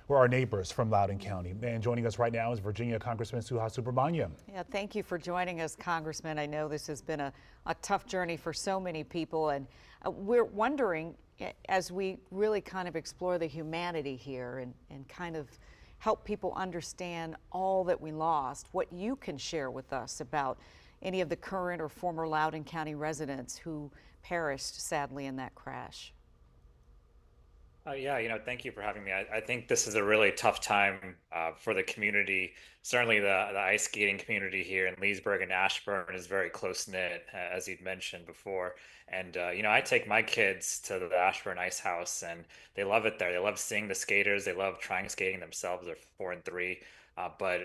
were our neighbors from Loudoun County. And joining us right now is Virginia Congressman Suhas Subramanyam. Yeah, thank you for joining us, Congressman. I know this has been a tough journey for so many people, and we're wondering, as we really kind of explore the humanity here and kind of help people understand all that we lost, what you can share with us about any of the current or former Loudoun County residents who perished sadly in that crash. Yeah, thank you for having me. I think this is a really tough time for the community. Certainly, the ice skating community here in Leesburg and Ashburn is very close knit, as you'd mentioned before. And I take my kids to the Ashburn Ice House, and they love it there. They love seeing the skaters. They love trying skating themselves. They're 4 and 3. But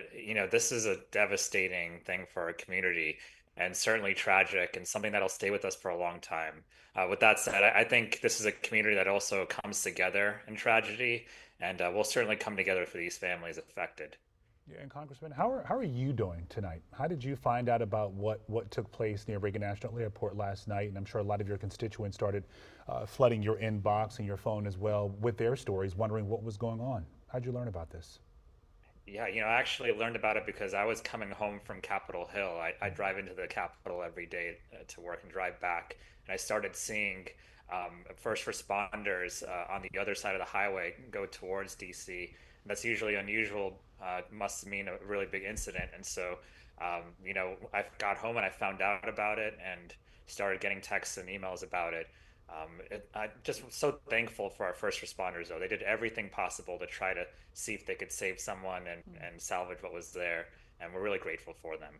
this is a devastating thing for our community, and certainly tragic, and something that'll stay with us for a long time. With that said, I think this is a community that also comes together in tragedy, and we'll certainly come together for these families affected. Yeah, and Congressman, how are you doing tonight? How did you find out about what took place near Reagan National Airport last night? And I'm sure a lot of your constituents started flooding your inbox and your phone as well with their stories, wondering what was going on. How'd you learn about this? Yeah, I actually learned about it because I was coming home from Capitol Hill. I drive into the Capitol every day to work and drive back. And I started seeing first responders on the other side of the highway go towards DC. That's usually unusual, must mean a really big incident. And so, I got home and I found out about it and started getting texts and emails about it. I just was so thankful for our first responders, though. They did everything possible to try to see if they could save someone and salvage what was there, and we're really grateful for them.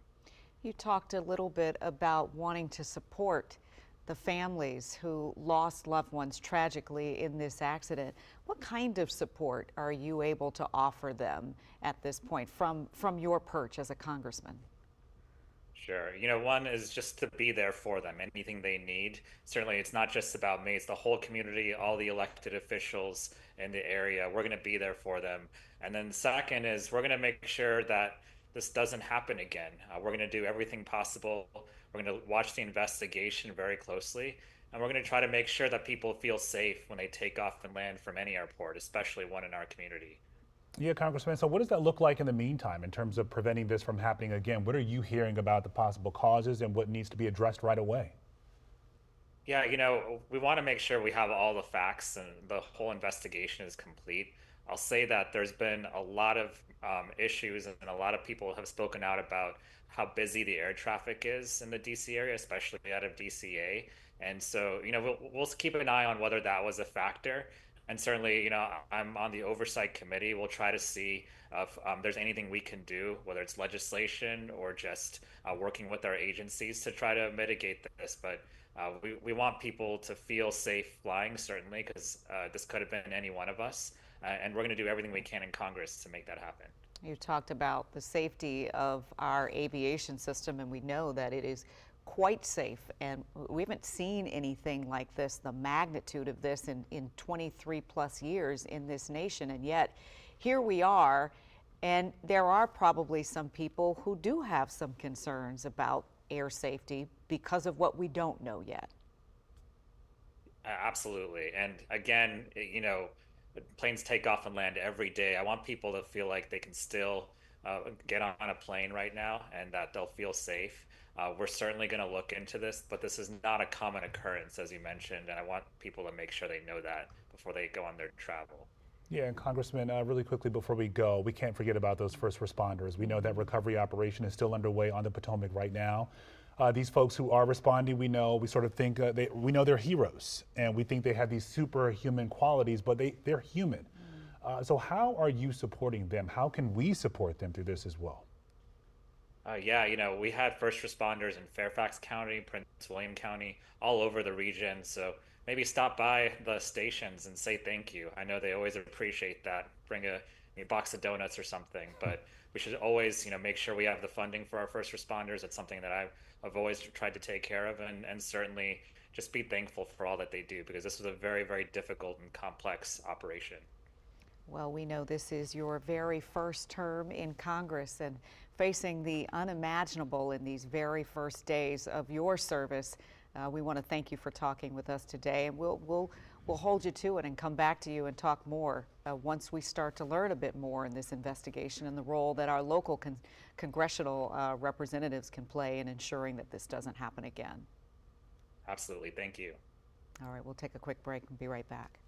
You talked a little bit about wanting to support the families who lost loved ones tragically in this accident. What kind of support are you able to offer them at this point from your perch as a congressman? Sure. One is just to be there for them, anything they need. Certainly, it's not just about me, it's the whole community, all the elected officials in the area. We're going to be there for them. And then second is we're going to make sure that this doesn't happen again. We're going to do everything possible. We're going to watch the investigation very closely. And we're going to try to make sure that people feel safe when they take off and land from any airport, especially one in our community. Yeah, Congressman, so what does that look like in the meantime in terms of preventing this from happening again? What are you hearing about the possible causes and what needs to be addressed right away? Yeah, we want to make sure we have all the facts and the whole investigation is complete. I'll say that there's been a lot of issues, and a lot of people have spoken out about how busy the air traffic is in the DC area, especially out of DCA. And so, we'll keep an eye on whether that was a factor. And certainly, I'm on the oversight committee. We'll try to see if there's anything we can do, whether it's legislation or just working with our agencies to try to mitigate this. But we want people to feel safe flying, certainly, because this could have been any one of us. And we're going to do everything we can in Congress to make that happen. You talked about the safety of our aviation system, and we know that it is quite safe, and we haven't seen anything like this, the magnitude of this in 23 plus years in this nation, and yet here we are, and there are probably some people who do have some concerns about air safety because of what we don't know yet. Absolutely. And again, planes take off and land every day. I want people to feel like they can still get on a plane right now and that they'll feel safe. We're certainly going to look into this, but this is not a common occurrence, as you mentioned, and I want people to make sure they know that before they go on their travel. Yeah, and Congressman, really quickly before we go, we can't forget about those first responders. We know that recovery operation is still underway on the Potomac right now. These folks who are responding, we sort of think, we know they're heroes, and we think they have these superhuman qualities, but they're human. So how are you supporting them? How can we support them through this as well? Yeah, we had first responders in Fairfax County, Prince William County, all over the region. So maybe stop by the stations and say thank you. I know they always appreciate that. Bring a box of donuts or something. But we should always, make sure we have the funding for our first responders. It's something that I've always tried to take care of, and certainly just be thankful for all that they do, because this was a very, very difficult and complex operation. Well, we know this is your very first term in Congress and facing the unimaginable in these very first days of your service. We want to thank you for talking with us today, and we'll we'll hold you to it and come back to you and talk more once we start to learn a bit more in this investigation and the role that our local congressional representatives can play in ensuring that this doesn't happen again. Absolutely. Thank you. All right, we'll take a quick break and be right back.